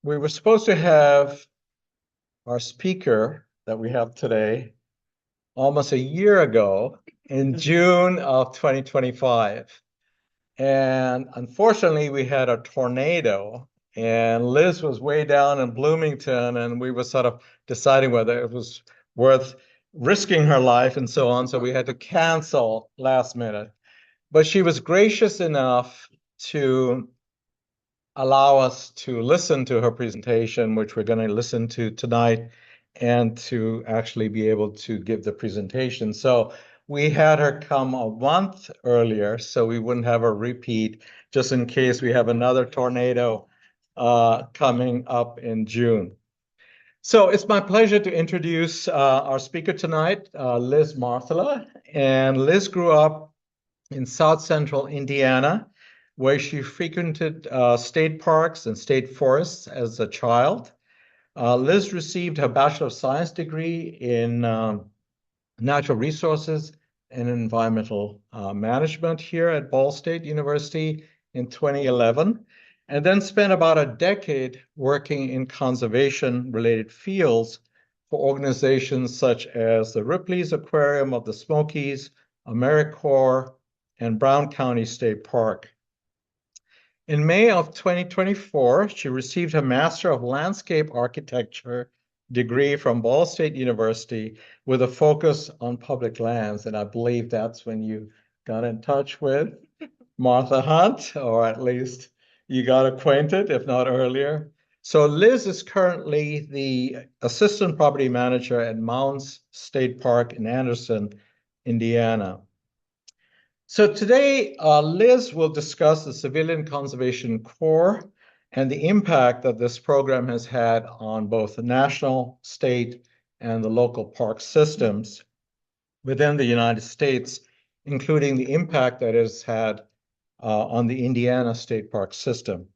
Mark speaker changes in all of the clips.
Speaker 1: We were supposed to have our speaker that we have today almost a year ago in June of 2025. And unfortunately, we had a tornado, and Liz was way down in Bloomington, and we were sort of deciding whether it was worth risking her life and so on. So we had to cancel last minute. But she was gracious enough to allow us to listen to her presentation, which we're going to listen to tonight, and to actually be able to give the presentation. So we had her come a month earlier, so we wouldn't have a repeat, just in case we have another tornado coming up in June. So it's my pleasure to introduce our speaker tonight, Liz Marthaler. And Liz grew up in South Central Indiana, where she frequented state parks and state forests as a child. Liz received her Bachelor of Science degree in Natural Resources and Environmental Management here at Ball State University in 2011, and then spent about a decade working in conservation-related fields for organizations such as the Ripley's Aquarium of the Smokies, AmeriCorps, and Brown County State Park. In May of 2024, she received her Master of Landscape Architecture degree from Ball State University with a focus on public lands. And I believe that's when you got in touch with Martha Hunt, or at least you got acquainted, if not earlier. So Liz is currently the Assistant Property Manager at Mounds State Park in Anderson, Indiana. So today, Liz will discuss the Civilian Conservation Corps and the impact that this program has had on both the national, state, and the local park systems within the United States, including the impact that it has had on the Indiana State Park system.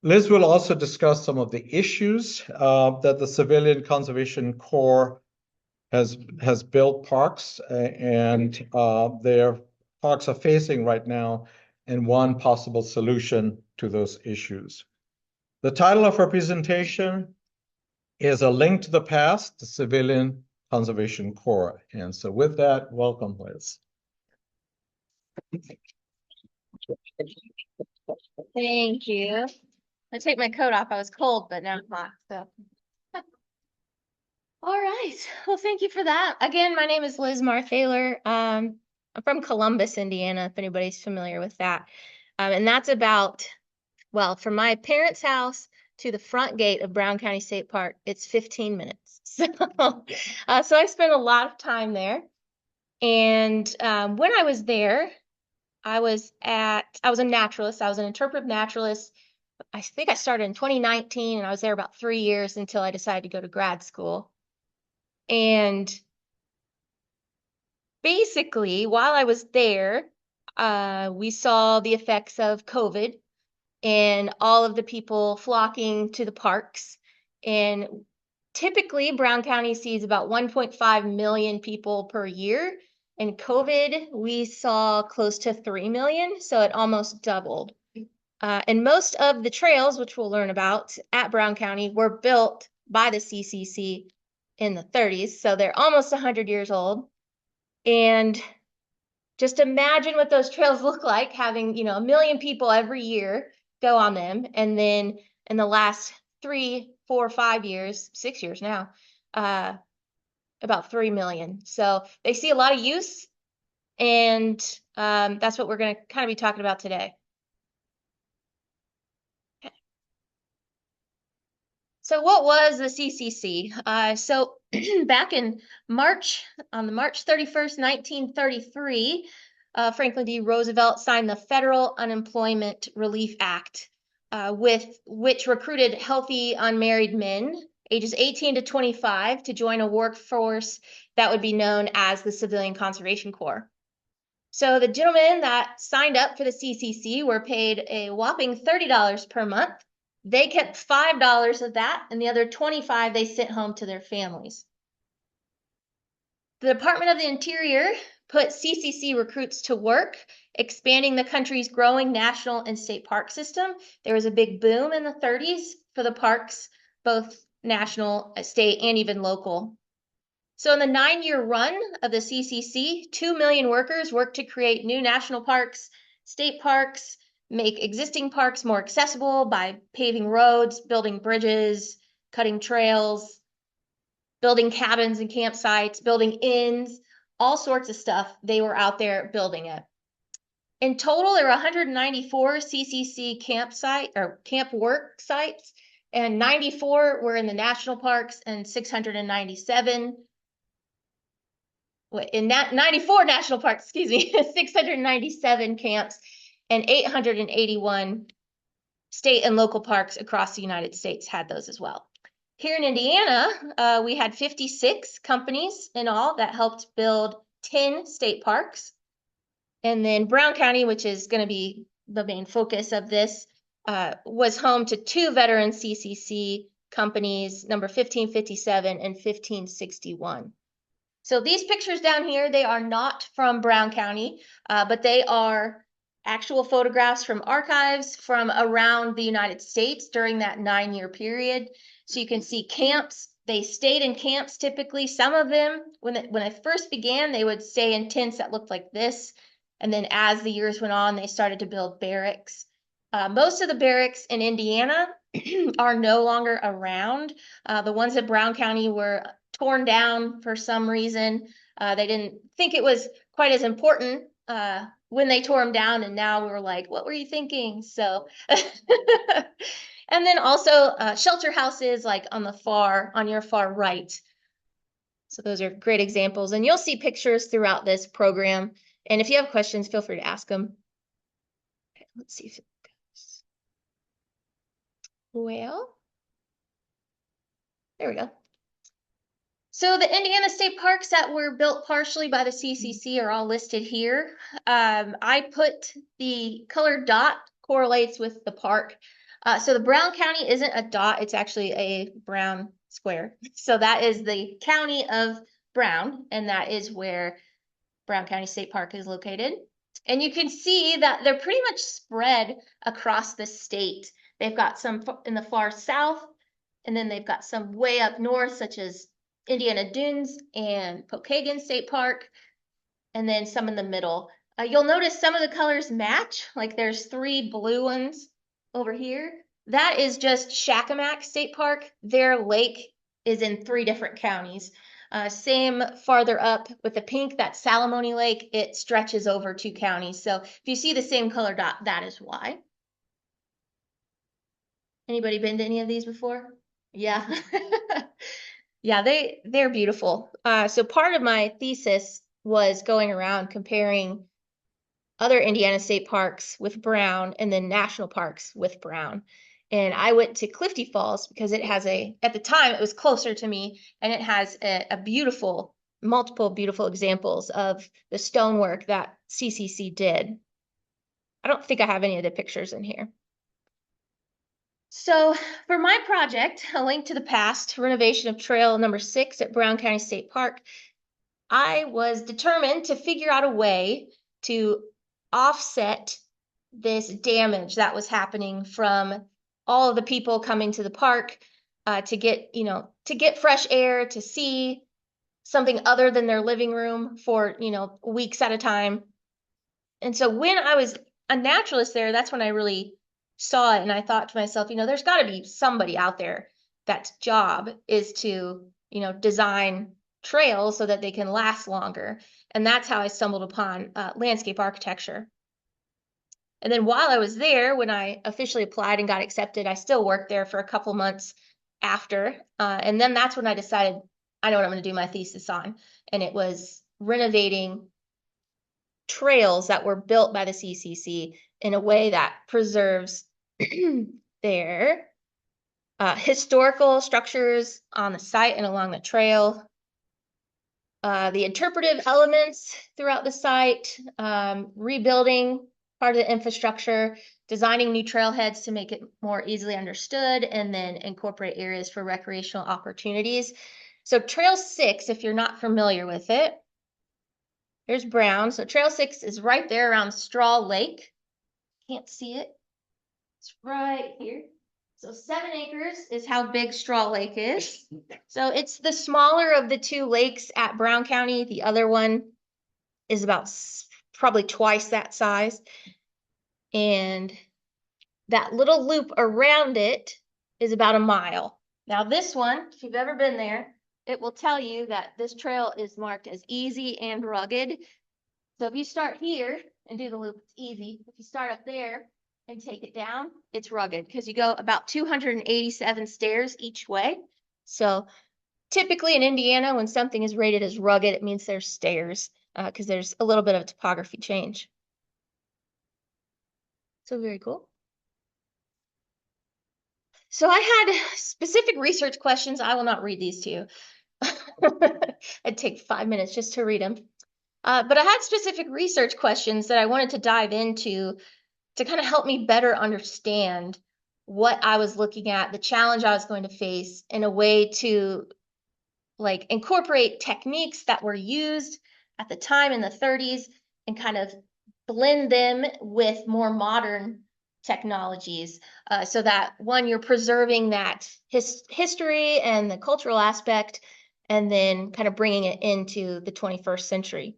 Speaker 1: Liz will also discuss some of the issues that the Civilian Conservation Corps has built parks and their parks are facing right now, and one possible solution to those issues. The title of her presentation is A Link to the Past, the Civilian Conservation Corps. And so with that, welcome, Liz.
Speaker 2: Thank you. I take my coat off. I was cold, but now I'm hot. So. All right. Well, thank you for that. Again, my name is Liz Marthaler. I'm from Columbus, Indiana, if anybody's familiar with that. And that's about, well, from my parents' house to the front gate of Brown County State Park, it's 15 minutes. So, so I spent a lot of time there. And when I was there, I was a naturalist. I was an interpretive naturalist. I think I started in 2019 and I was there about 3 years until I decided to go to grad school. And basically, while I was there, we saw the effects of COVID and all of the people flocking to the parks. And typically, Brown County sees about 1.5 million people per year. In COVID, we saw close to 3 million, so it almost doubled. And most of the trails, which we'll learn about at Brown County, were built by the CCC in the 30s, so they're almost 100 years old. And just imagine what those trails look like, having, 1 million people every year go on them. And then in the last 3, 4, 5 years, 6 years now, about 3 million. So they see a lot of use, and that's what we're going to kind of be talking about today. So what was the CCC? So back in March, on the March 31st, 1933, Franklin D. Roosevelt signed the Federal Unemployment Relief Act, with which recruited healthy unmarried men ages 18 to 25 to join a workforce that would be known as the Civilian Conservation Corps. So the gentlemen that signed up for the CCC were paid a whopping $30 per month. They kept $5 of that, and the other $25 they sent home to their families. The Department of the Interior put CCC recruits to work expanding the country's growing national and state park system. There was a big boom in the 30s for the parks, both national, state, and even local. So in the 9-year run of the CCC, 2 million workers worked to create new national parks, state parks, make existing parks more accessible by paving roads, building bridges, cutting trails, building cabins and campsites, building inns, all sorts of stuff. They were out there building it. In total, there were 194 CCC campsite or camp work sites, and 94 were in the national parks and 697 in 94 national parks, excuse me, 697 camps and 881 state and local parks across the United States had those as well. Here in Indiana, we had 56 companies in all that helped build 10 state parks. And then Brown County, which is going to be the main focus of this, was home to 2 veteran CCC companies, number 1557 and 1561. So these pictures down here, they are not from Brown County, but they are actual photographs from archives from around the United States during that 9-year period. So you can see camps. They stayed in camps typically. Some of them, when I first began, they would stay in tents that looked like this. And then as the years went on, they started to build barracks. Most of the barracks in Indiana are no longer around. The ones at Brown County were torn down for some reason. They didn't think it was quite as important when they tore them down, and now we were like, what were you thinking? So, and then also shelter houses like on your far right. So those are great examples, and you'll see pictures throughout this program. And if you have questions, feel free to ask them. Okay, let's see if it goes. Well, there we go. So the Indiana state parks that were built partially by the CCC are all listed here. I put the colored dot correlates with the park. So the Brown County isn't a dot, it's actually a brown square. So that is the county of Brown, and that is where Brown County State Park is located. And you can see that they're pretty much spread across the state. They've got some in the far south, and then they've got some way up north, such as Indiana Dunes and Pokagon State Park, and then some in the middle. You'll notice some of the colors match, like there's 3 blue ones over here. That is just Shakamak State Park. Their lake is in 3 different counties. Same farther up with the pink, that's Salamone Lake. It stretches over 2 counties. So if you see the same color dot, that is why. Anybody been to any of these before? Yeah. Yeah, they're beautiful. So part of my thesis was going around comparing other Indiana state parks with Brown and then national parks with Brown. And I went to Clifty Falls because it has at the time it was closer to me, and it has multiple beautiful examples of the stonework that CCC did. I don't think I have any of the pictures in here. So for my project, A Link to the Past, renovation of trail number 6 at Brown County State Park, I was determined to figure out a way to offset this damage that was happening from all of the people coming to the park to get fresh air, to see something other than their living room for, weeks at a time. And so when I was a naturalist there, that's when I really saw it, and I thought to myself, there's got to be somebody out there that's job is to, design trails so that they can last longer. And that's how I stumbled upon landscape architecture. And then while I was there, when I officially applied and got accepted, I still worked there for a couple months after. And then that's when I decided I know what I'm going to do my thesis on. And it was renovating trails that were built by the CCC in a way that preserves their historical structures on the site and along the trail, the interpretive elements throughout the site, rebuilding part of the infrastructure, designing new trailheads to make it more easily understood, and then incorporate areas for recreational opportunities. So Trail 6, if you're not familiar with it, Here's Brown. So Trail 6 is right there around Straw Lake. Can't see it. It's right here. So 7 acres is how big Straw Lake is. So it's the smaller of the two lakes at Brown County. The other one is about probably twice that size. And that little loop around it is about a mile. Now this one, if you've ever been there, it will tell you that this trail is marked as easy and rugged. So if you start here and do the loop, it's easy. If you start up there and take it down, it's rugged because you go about 287 stairs each way. So typically in Indiana, when something is rated as rugged, it means there's stairs because there's a little bit of topography change. So very cool. So I had specific research questions. I will not read these to you. It'd take 5 minutes just to read them. But I had specific research questions that I wanted to dive into to kind of help me better understand what I was looking at, the challenge I was going to face, in a way to like incorporate techniques that were used at the time in the 30s and kind of blend them with more modern technologies so that one, you're preserving that history and the cultural aspect, and then kind of bringing it into the 21st century.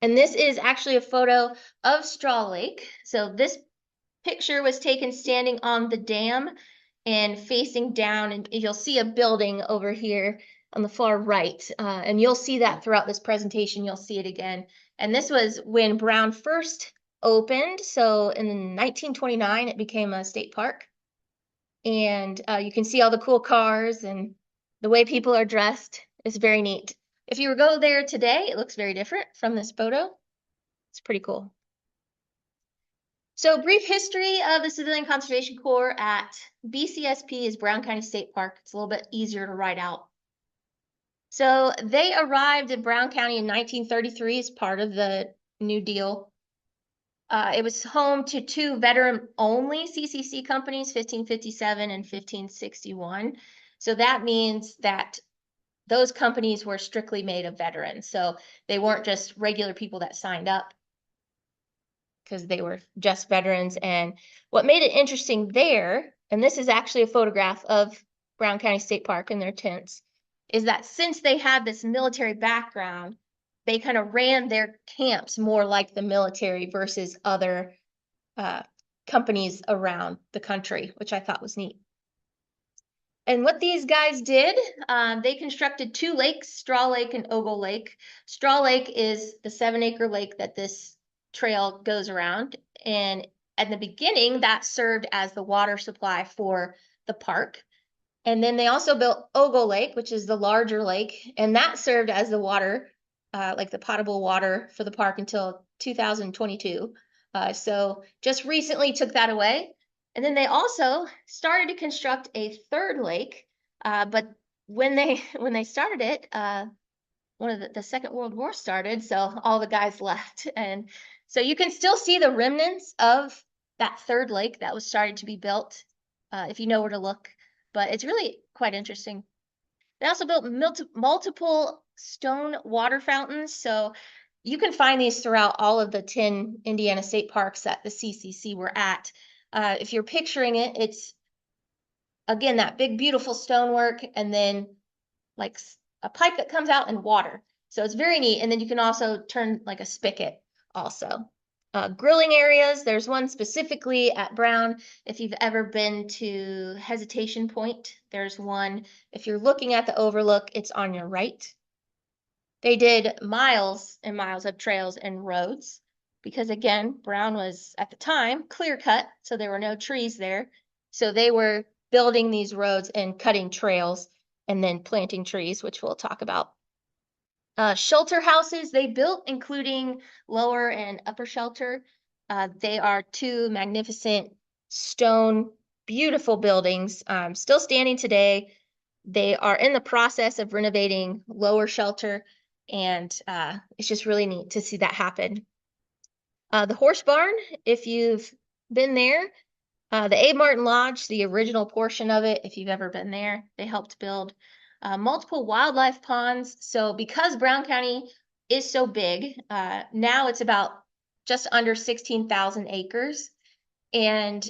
Speaker 2: And this is actually a photo of Straw Lake. So this picture was taken standing on the dam and facing down, and you'll see a building over here on the far right. And you'll see that throughout this presentation, you'll see it again. And this was when Brown first opened. So in 1929, it became a state park. And you can see all the cool cars and the way people are dressed is very neat. If you go there today, it looks very different from this photo. It's pretty cool. So brief history of the Civilian Conservation Corps at BCSP is Brown County State Park. It's a little bit easier to write out. So they arrived in Brown County in 1933 as part of the New Deal. It was home to two veteran-only CCC companies, 1557 and 1561. So that means that those companies were strictly made of veterans. So they weren't just regular people that signed up, because they were just veterans. And what made it interesting there, and this is actually a photograph of Brown County State Park in their tents, is that since they had this military background, they kind of ran their camps more like the military versus other companies around the country, which I thought was neat. And what these guys did, they constructed two lakes, Straw Lake and Ogle Lake. Straw Lake is the 7-acre lake that this trail goes around. And at the beginning, that served as the water supply for the park. And then they also built Ogle Lake, which is the larger lake, and that served as the water, like the potable water for the park until 2022. So just recently took that away. And then they also started to construct a third lake, but when they started it, one of the Second World War started, so all the guys left. And so you can still see the remnants of that third lake that was started to be built, if you know where to look. But it's really quite interesting. They also built multiple stone water fountains. So you can find these throughout all of the 10 Indiana state parks that the CCC were at. If you're picturing it, it's, again, that big, beautiful stonework, and then like a pipe that comes out and water. So it's very neat. And then you can also turn like a spigot also. Grilling areas, there's one specifically at Brown. If you've ever been to Hesitation Point, there's one. If you're looking at the overlook, it's on your right. They did miles and miles of trails and roads because, again, Brown was at the time clear cut, so there were no trees there. So they were building these roads and cutting trails and then planting trees, which we'll talk about. Shelter houses they built, including lower and upper shelter. They are two magnificent stone, beautiful buildings, still standing today. They are in the process of renovating lower shelter, and it's just really neat to see that happen. The horse barn, if you've been there, the Abe Martin Lodge, the original portion of it, if you've ever been there, they helped build multiple wildlife ponds. So because Brown County is so big. Now it's about just under 16,000 acres. And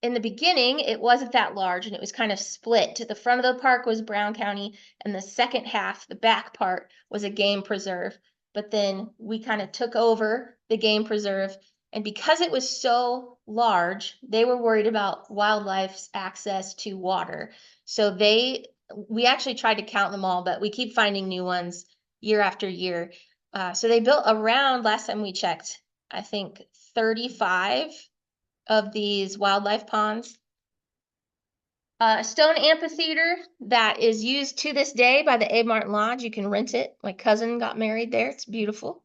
Speaker 2: in the beginning, it wasn't that large and it was kind of split. The front of the park was Brown County, and the second half, the back part, was a game preserve. But then we kind of took over the game preserve. And because it was so large, they were worried about wildlife's access to water. So we actually tried to count them all, but we keep finding new ones year after year. So they built around, last time we checked, I think 35 of these wildlife ponds. A stone amphitheater that is used to this day by the Abe Martin Lodge. You can rent it. My cousin got married there. It's beautiful.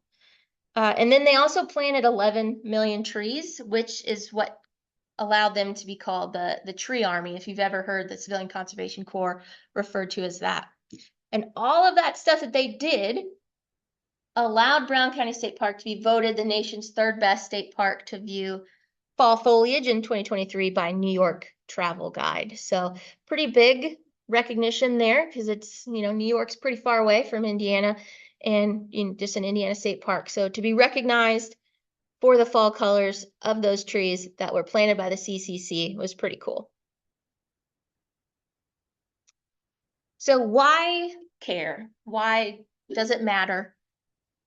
Speaker 2: And then they also planted 11 million trees, which is what allowed them to be called the Tree Army, if you've ever heard the Civilian Conservation Corps referred to as that. And all of that stuff that they did allowed Brown County State Park to be voted the nation's third best state park to view fall foliage in 2023 by New York Travel Guide. So pretty big recognition there because it's, New York's pretty far away from Indiana and just an Indiana State Park. So to be recognized for the fall colors of those trees that were planted by the CCC was pretty cool. So why care? Why does it matter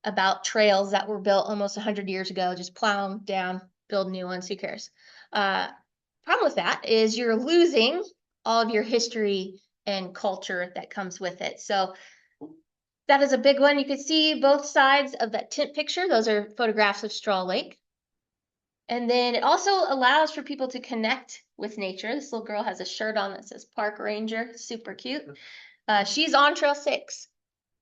Speaker 2: about trails that were built almost 100 years ago? Just plow them down, build new ones, who cares? Problem with that is you're losing all of your history and culture that comes with it. So that is a big one. You can see both sides of that tent picture. Those are photographs of Straw Lake. And then it also allows for people to connect with nature. This little girl has a shirt on that says Park Ranger, super cute. She's on Trail 6.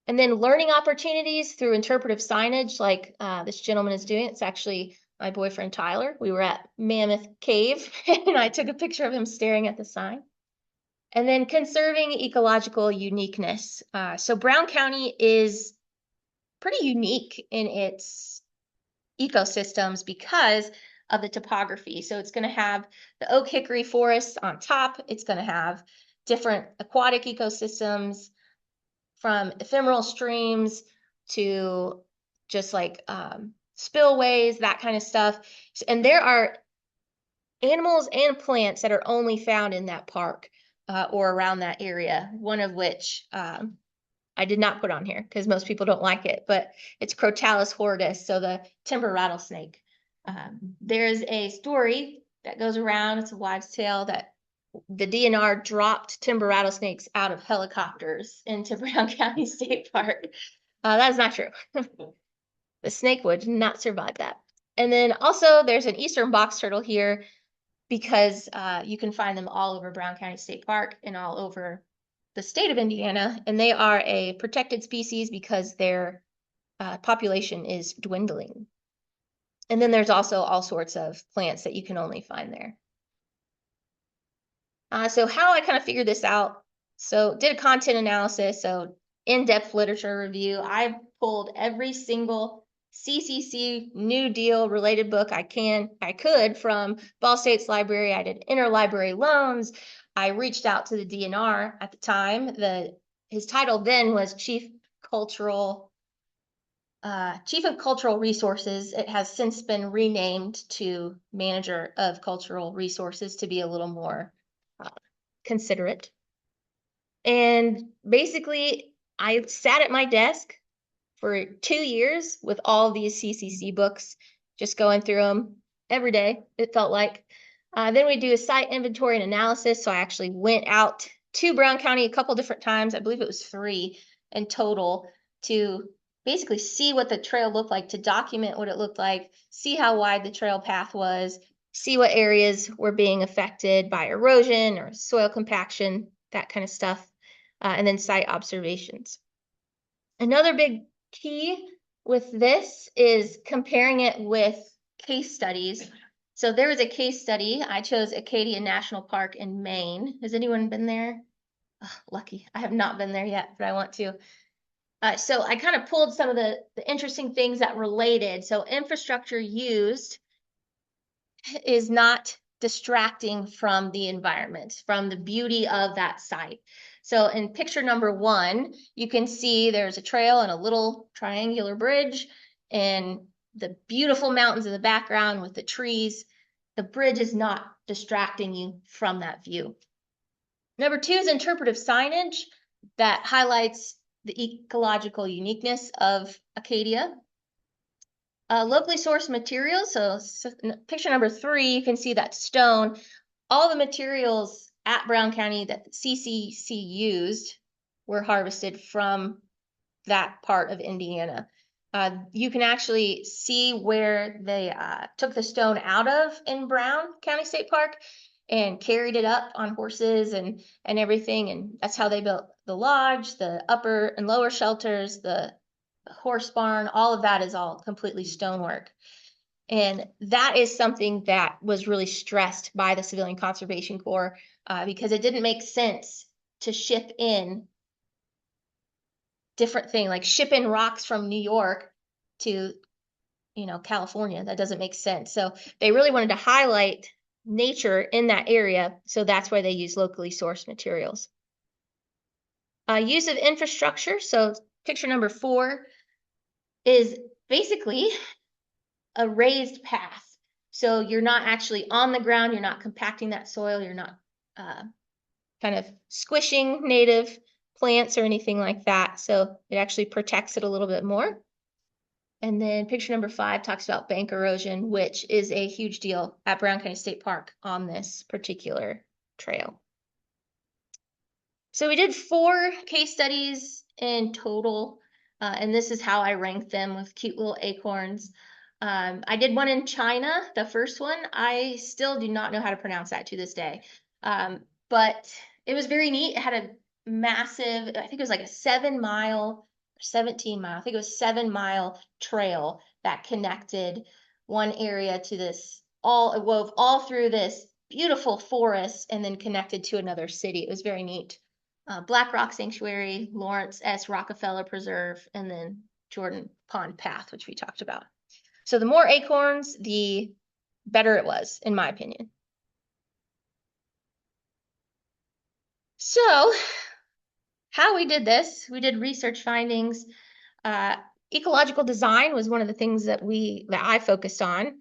Speaker 2: And then learning opportunities through interpretive signage like this gentleman is doing. It's actually my boyfriend, Tyler. We were at Mammoth Cave and I took a picture of him staring at the sign. And then conserving ecological uniqueness. So Brown County is pretty unique in its ecosystems because of the topography. So it's going to have the oak hickory forests on top. It's going to have different aquatic ecosystems, from ephemeral streams to just like spillways, that kind of stuff. And there are animals and plants that are only found in that park or around that area, one of which I did not put on here because most people don't like it, but it's Crotalus horridus, so the timber rattlesnake. There's a story that goes around, it's a wives' tale, that the DNR dropped timber rattlesnakes out of helicopters into Brown County State Park. That is not true. The snake would not survive that. And then also there's an eastern box turtle here because you can find them all over Brown County State Park and all over the state of Indiana. And they are a protected species because their population is dwindling. And then there's also all sorts of plants that you can only find there. So how I kind of figured this out. So did a content analysis, so in-depth literature review. I pulled every single CCC New Deal related book I could from Ball State's library. I did interlibrary loans. I reached out to the DNR at the time. His title then was Chief of Cultural Resources. It has since been renamed to Manager of Cultural Resources to be a little more considerate. And basically, I sat at my desk for 2 years with all these CCC books, just going through them every day, it felt like. Then we do a site inventory and analysis. So I actually went out to Brown County a couple different times. I believe it was 3 in total, to basically see what the trail looked like, to document what it looked like, see how wide the trail path was, see what areas were being affected by erosion or soil compaction, that kind of stuff, and then site observations. Another big key with this is comparing it with case studies. So there was a case study. I chose Acadia National Park in Maine. Has anyone been there? Oh, lucky. I have not been there yet, but I want to. So I kind of pulled some of the interesting things that related. So infrastructure used is not distracting from the environment, from the beauty of that site. So in picture number 1, you can see there's a trail and a little triangular bridge and the beautiful mountains in the background with the trees. The bridge is not distracting you from that view. Number 2 is interpretive signage that highlights the ecological uniqueness of Acadia. Locally sourced materials, so picture number 3, you can see that stone. All the materials at Brown County that CCC used were harvested from that part of Indiana. You can actually see where they took the stone out of in Brown County State Park and carried it up on horses and everything. And that's how they built the lodge, the upper and lower shelters, the horse barn. All of that is all completely stonework. And that is something that was really stressed by the Civilian Conservation Corps because it didn't make sense to ship in different thing, like ship in rocks from New York to, California. That doesn't make sense. So they really wanted to highlight nature in that area. So that's why they use locally sourced materials. Use of infrastructure. So picture number 4 is basically a raised path. So you're not actually on the ground, you're not compacting that soil, you're not kind of squishing native plants or anything like that. So it actually protects it a little bit more. And then picture number 5 talks about bank erosion, which is a huge deal at Brown County State Park on this particular trail. So we did 4 case studies in total, and this is how I ranked them with cute little acorns. I did one in China, the first one. I still do not know how to pronounce that to this day. But it was very neat. It had a massive, I think it was like a 7-mile, 17-mile, I think it was 7-mile trail that connected one area to this, it wove all through this beautiful forest and then connected to another city. It was very neat. Black Rock Sanctuary, Lawrence S. Rockefeller Preserve, and then Jordan Pond Path, which we talked about. So the more acorns, the better it was, in my opinion. So how we did this, we did research findings. Ecological design was one of the things that I focused on.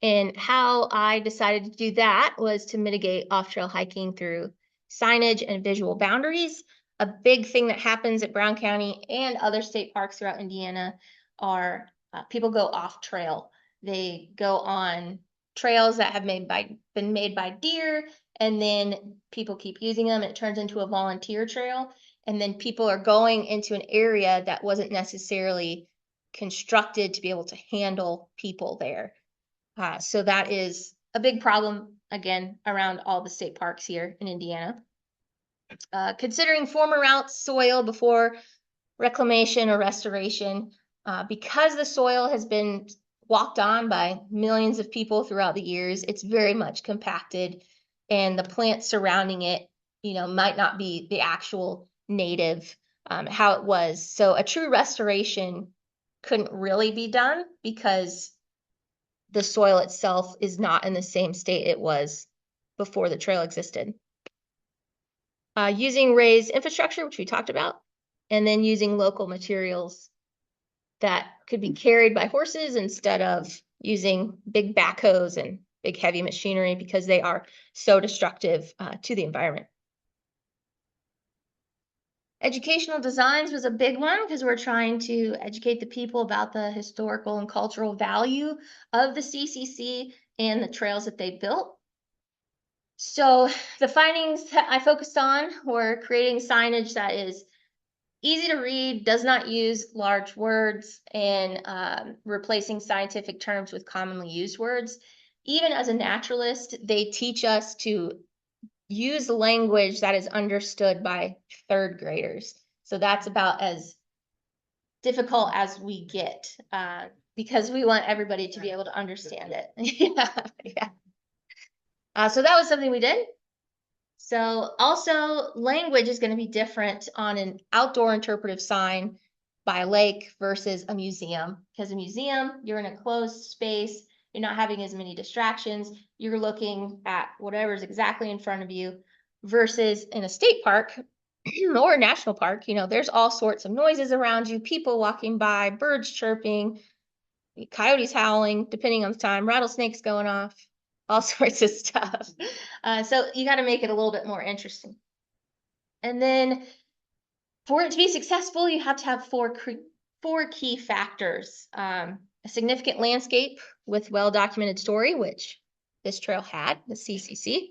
Speaker 2: And how I decided to do that was to mitigate off-trail hiking through signage and visual boundaries. A big thing that happens at Brown County and other state parks throughout Indiana are people go off trail. They go on trails that have been made by deer, and then people keep using them and it turns into a volunteer trail. And then people are going into an area that wasn't necessarily constructed to be able to handle people there. So that is a big problem, again, around all the state parks here in Indiana. Considering former routes, soil before reclamation or restoration, because the soil has been walked on by millions of people throughout the years, it's very much compacted, and the plants surrounding it, might not be the actual native how it was. So a true restoration couldn't really be done because the soil itself is not in the same state it was before the trail existed. Using raised infrastructure, which we talked about, and then using local materials that could be carried by horses instead of using big backhoes and big heavy machinery because they are so destructive to the environment. Educational designs was a big one because we're trying to educate the people about the historical and cultural value of the CCC and the trails that they built. So the findings that I focused on were creating signage that is easy to read, does not use large words, and replacing scientific terms with commonly used words. Even as a naturalist, they teach us to use language that is understood by 3rd graders. So that's about as difficult as we get because we want everybody to be able to understand it. Yeah. So that was something we did. So also language is going to be different on an outdoor interpretive sign by a lake versus a museum, because a museum, you're in a closed space, you're not having as many distractions, you're looking at whatever's exactly in front of you, versus in a state park, or a national park, there's all sorts of noises around you, people walking by, birds chirping, coyotes howling, depending on the time, rattlesnakes going off, all sorts of stuff. So you got to make it a little bit more interesting. And then for it to be successful, you have to have four key factors. A significant landscape with well-documented story, which this trail had, the CCC.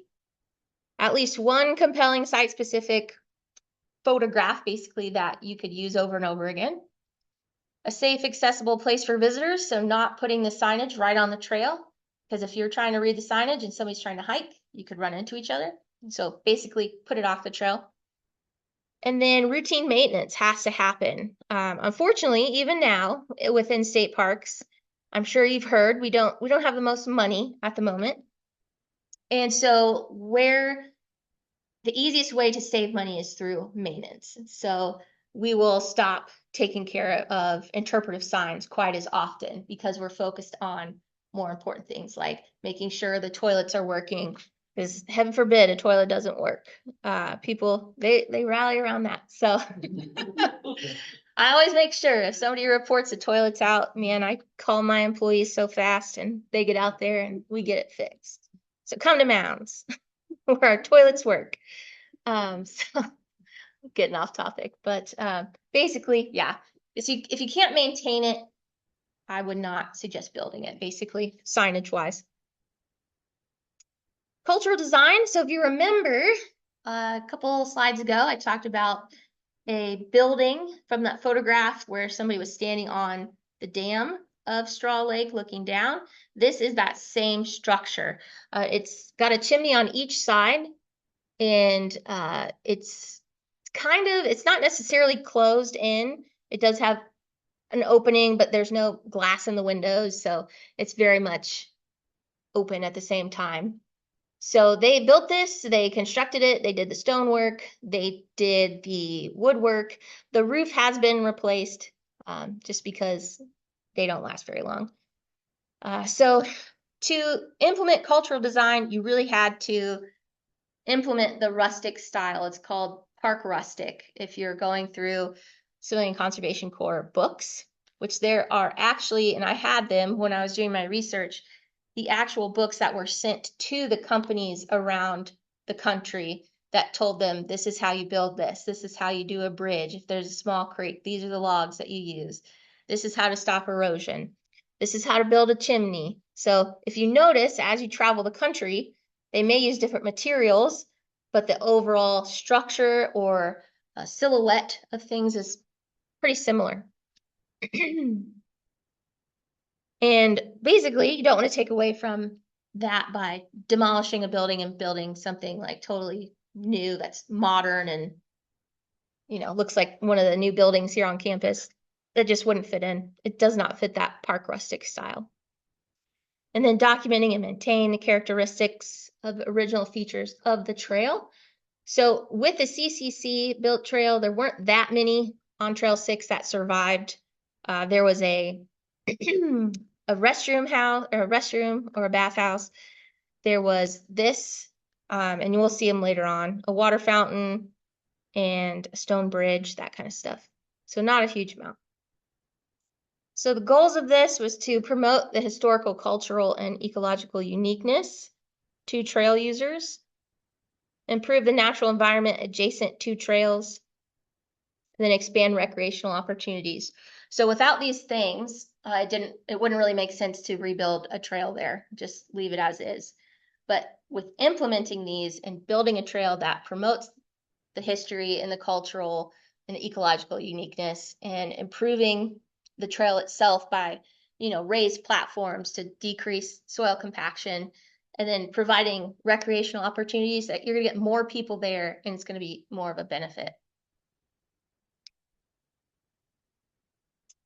Speaker 2: At least one compelling site-specific photograph, basically, that you could use over and over again. A safe, accessible place for visitors, so not putting the signage right on the trail, because if you're trying to read the signage and somebody's trying to hike, you could run into each other. So basically, put it off the trail. And then routine maintenance has to happen. Unfortunately, even now within state parks, I'm sure you've heard we don't have the most money at the moment. And so the easiest way to save money is through maintenance. So we will stop taking care of interpretive signs quite as often because we're focused on more important things like making sure the toilets are working, because heaven forbid a toilet doesn't work. People, they rally around that. So I always make sure if somebody reports the toilet's out, man, I call my employees so fast and they get out there and we get it fixed. So come to Mounds where our toilets work. So getting off topic, but basically, yeah, if you can't maintain it, I would not suggest building it, basically, signage wise. Cultural design. So if you remember a couple slides ago, I talked about a building from that photograph where somebody was standing on the dam of Straw Lake looking down. This is that same structure. It's got a chimney on each side, and it's not necessarily closed in. It does have an opening, but there's no glass in the windows, so it's very much open at the same time. So they built this, they constructed it, they did the stonework, they did the woodwork. The roof has been replaced just because they don't last very long. So to implement cultural design, you really had to implement the rustic style. It's called Park Rustic. If you're going through Civilian Conservation Corps books, which there are actually, and I had them when I was doing my research, the actual books that were sent to the companies around the country that told them, this is how you build this. This is how you do a bridge. If there's a small creek, these are the logs that you use. This is how to stop erosion. This is how to build a chimney. So if you notice, as you travel the country, they may use different materials, but the overall structure or silhouette of things is pretty similar. And basically, you don't want to take away from that by demolishing a building and building something like totally new that's modern and, looks like one of the new buildings here on campus. That just wouldn't fit in. It does not fit that park rustic style. And then documenting and maintain the characteristics of the original features of the trail. So with the CCC built trail, there weren't that many on Trail 6 that survived. There was a a restroom or a bathhouse. There was this, and you will see them later on, a water fountain and a stone bridge, that kind of stuff. So not a huge amount. So the goals of this was to promote the historical, cultural, and ecological uniqueness to trail users, improve the natural environment adjacent to trails, and then expand recreational opportunities. So without these things, it wouldn't really make sense to rebuild a trail there, just leave it as is. But with implementing these and building a trail that promotes the history and the cultural and the ecological uniqueness and improving the trail itself by, raised platforms to decrease soil compaction, and then providing recreational opportunities, that you're going to get more people there and it's going to be more of a benefit.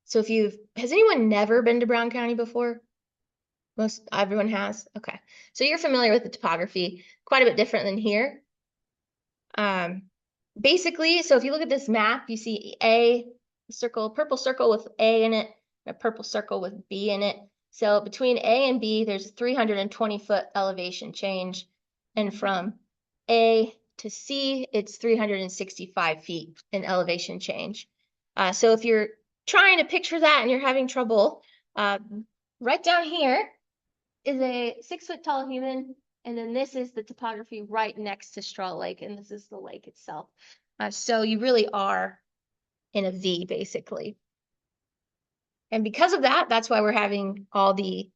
Speaker 2: So has anyone never been to Brown County before? Everyone has? Okay. So you're familiar with the topography, quite a bit different than here. Basically, so if you look at this map, you see a purple circle with A in it, and a purple circle with B in it. So between A and B, there's a 320-foot elevation change. And from A to sea, it's 365 feet in elevation change. So if you're trying to picture that and you're having trouble, right down here is a 6-foot tall human, and then this is the topography right next to Straw Lake, and this is the lake itself. So you really are in a V, basically. And because of that, that's why we're having all the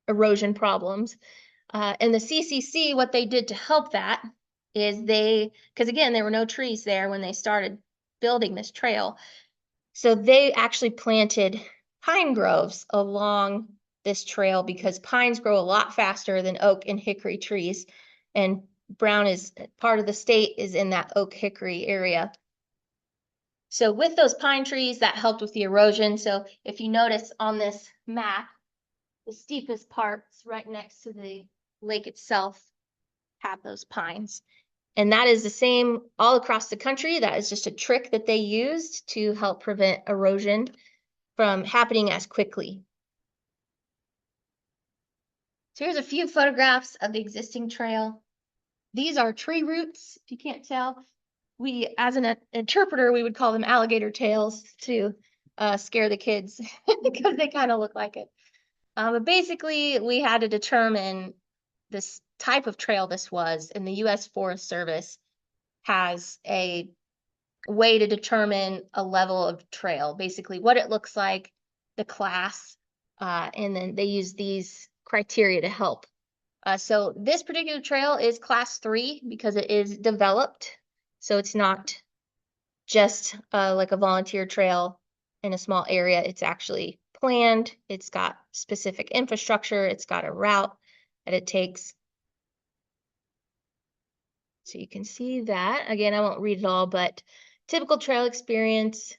Speaker 2: erosion problems. And the CCC, what they did to help that is because again, there were no trees there when they started building this trail. So they actually planted pine groves along this trail because pines grow a lot faster than oak and hickory trees. And Brown is part of the state is in that oak hickory area. So with those pine trees, that helped with the erosion. So if you notice on this map, the steepest parts right next to the lake itself have those pines. And that is the same all across the country. That is just a trick that they used to help prevent erosion from happening as quickly. So here's a few photographs of the existing trail. These are tree roots, if you can't tell. We, as an interpreter, we would call them alligator tails to scare the kids because they kind of look like it. But basically, we had to determine this type of trail this was, and the U.S. Forest Service has a way to determine a level of trail, basically what it looks like, the class, and then they use these criteria to help. So this particular trail is class 3 because it is developed. So it's not just like a volunteer trail in a small area. It's actually planned. It's got specific infrastructure. It's got a route that it takes. So you can see that. Again, I won't read it all, but typical trail experience,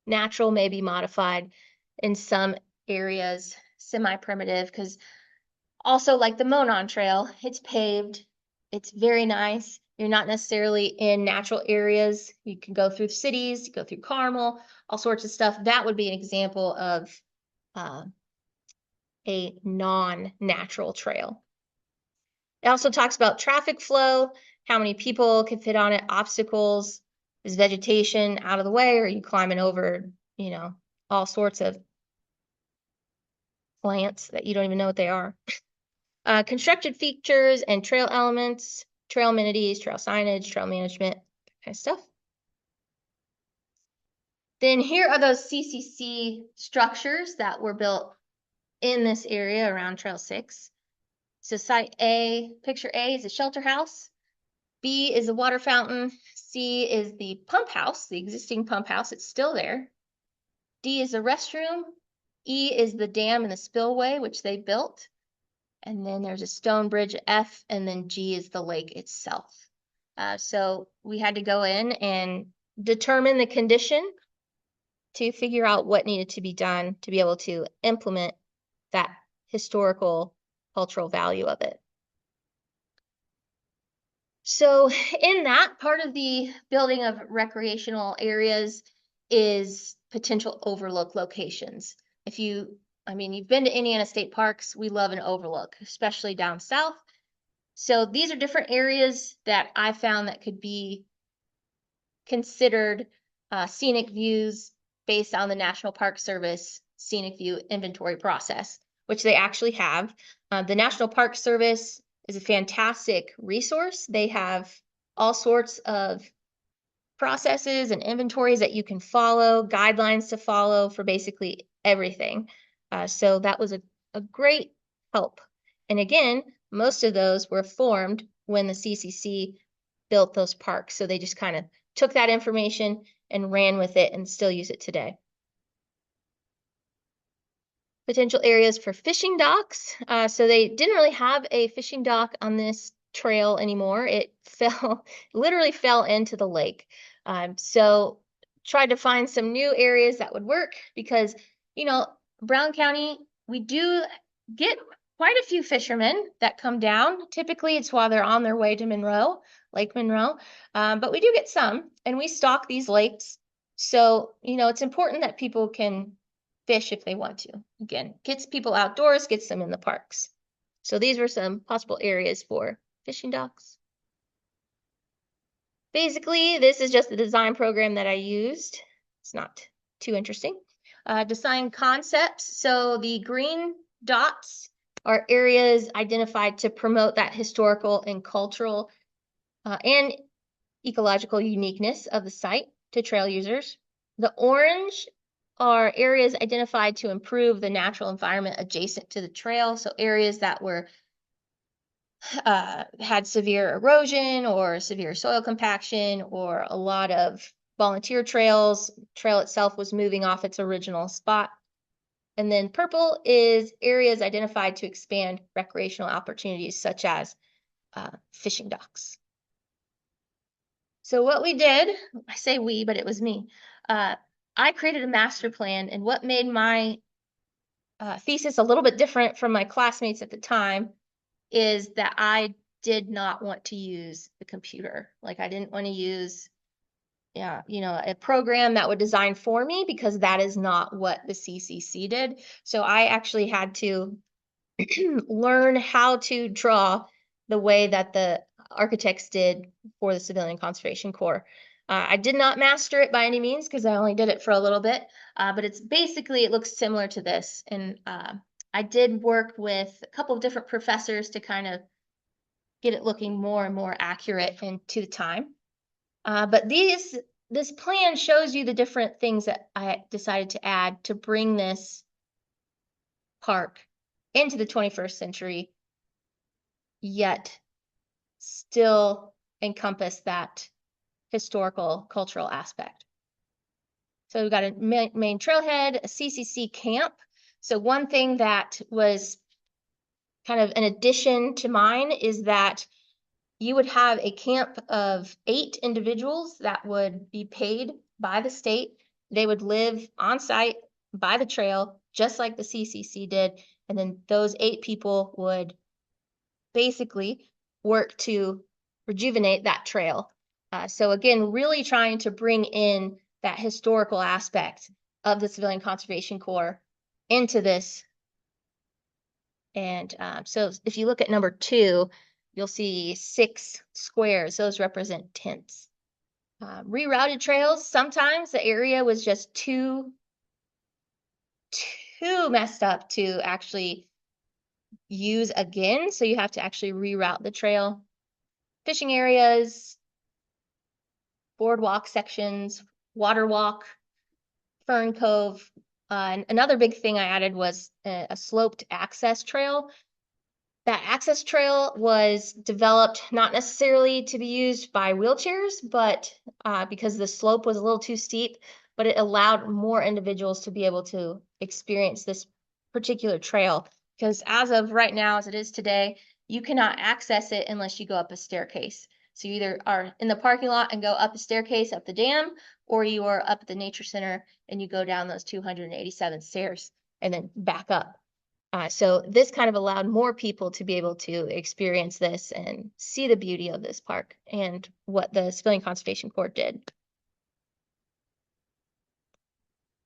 Speaker 2: natural may be modified in some areas, semi-primitive, because also like the Monon Trail, it's paved, it's very nice. You're not necessarily in natural areas. You can go through cities, you go through Carmel, all sorts of stuff. That would be an example of a non-natural trail. It also talks about traffic flow, how many people can fit on it, obstacles, is vegetation out of the way, or are you climbing over, you know, all sorts of plants that you don't even know what they are. Constructed features and trail elements, trail amenities, trail signage, trail management, that kind of stuff. Then here are those CCC structures that were built in this area around Trail 6. So site A, picture A is a shelter house. B is a water fountain. C is the pump house, the existing pump house. It's still there. D is the restroom. E is the dam and the spillway, which they built. And then there's a stone bridge F, and then G is the lake itself. So we had to go in and determine the condition to figure out what needed to be done to be able to implement that historical cultural value of it. So in that, part of the building of recreational areas is potential overlook locations. You've been to Indiana State Parks, we love an overlook, especially down south. So these are different areas that I found that could be considered scenic views based on the National Park Service scenic view inventory process, which they actually have. The National Park Service is a fantastic resource. They have all sorts of processes and inventories that you can follow, guidelines to follow for basically everything. So that was a great help. And again, most of those were formed when the CCC built those parks. So they just kind of took that information and ran with it and still use it today. Potential areas for fishing docks. So they didn't really have a fishing dock on this trail anymore. It literally fell into the lake. So tried to find some new areas that would work because, Brown County, we do get quite a few fishermen that come down. Typically, it's while they're on their way to Monroe, Lake Monroe. But we do get some, and we stock these lakes. So, it's important that people can fish if they want to. Again, gets people outdoors, gets them in the parks. So these were some possible areas for fishing docks. basically, this is just the design program that I used. It's not too interesting. Design concepts. So the green dots are areas identified to promote that historical and cultural and ecological uniqueness of the site to trail users. The orange are areas identified to improve the natural environment adjacent to the trail. So areas that were had severe erosion or severe soil compaction or a lot of volunteer trails. Trail itself was moving off its original spot. And then purple is areas identified to expand recreational opportunities such as fishing docks. So what we did, I say we, but it was me. I created a master plan, and what made my thesis a little bit different from my classmates at the time is that I did not want to use the computer. Like I didn't want to use, a program that would design for me because that is not what the CCC did. So I actually had to learn how to draw the way that the architects did for the Civilian Conservation Corps. I did not master it by any means because I only did it for a little bit, but it's basically, it looks similar to this. And I did work with a couple of different professors to kind of get it looking more and more accurate and to the time. But this plan shows you the different things that I decided to add to bring this park into the 21st century, yet still encompass that historical, cultural aspect. So we've got a main trailhead, a CCC camp. So one thing that was kind of an addition to mine is that you would have a camp of 8 individuals that would be paid by the state. They would live on site by the trail, just like the CCC did. And then those 8 people would basically work to rejuvenate that trail. So again, really trying to bring in that historical aspect of the Civilian Conservation Corps into this. And so if you look at number 2, you'll see 6 squares. Those represent tents. Rerouted trails. Sometimes the area was just too messed up to actually use again. So you have to actually reroute the trail. Fishing areas, boardwalk sections, water walk, Fern Cove. And another big thing I added was a sloped access trail. That access trail was developed not necessarily to be used by wheelchairs, but because the slope was a little too steep, but it allowed more individuals to be able to experience this particular trail. Because as of right now, as it is today, you cannot access it unless you go up a staircase. So you either are in the parking lot and go up a staircase up the dam, or you are up at the nature center and you go down those 287 stairs and then back up. So this kind of allowed more people to be able to experience this and see the beauty of this park and what the Civilian Conservation Corps did.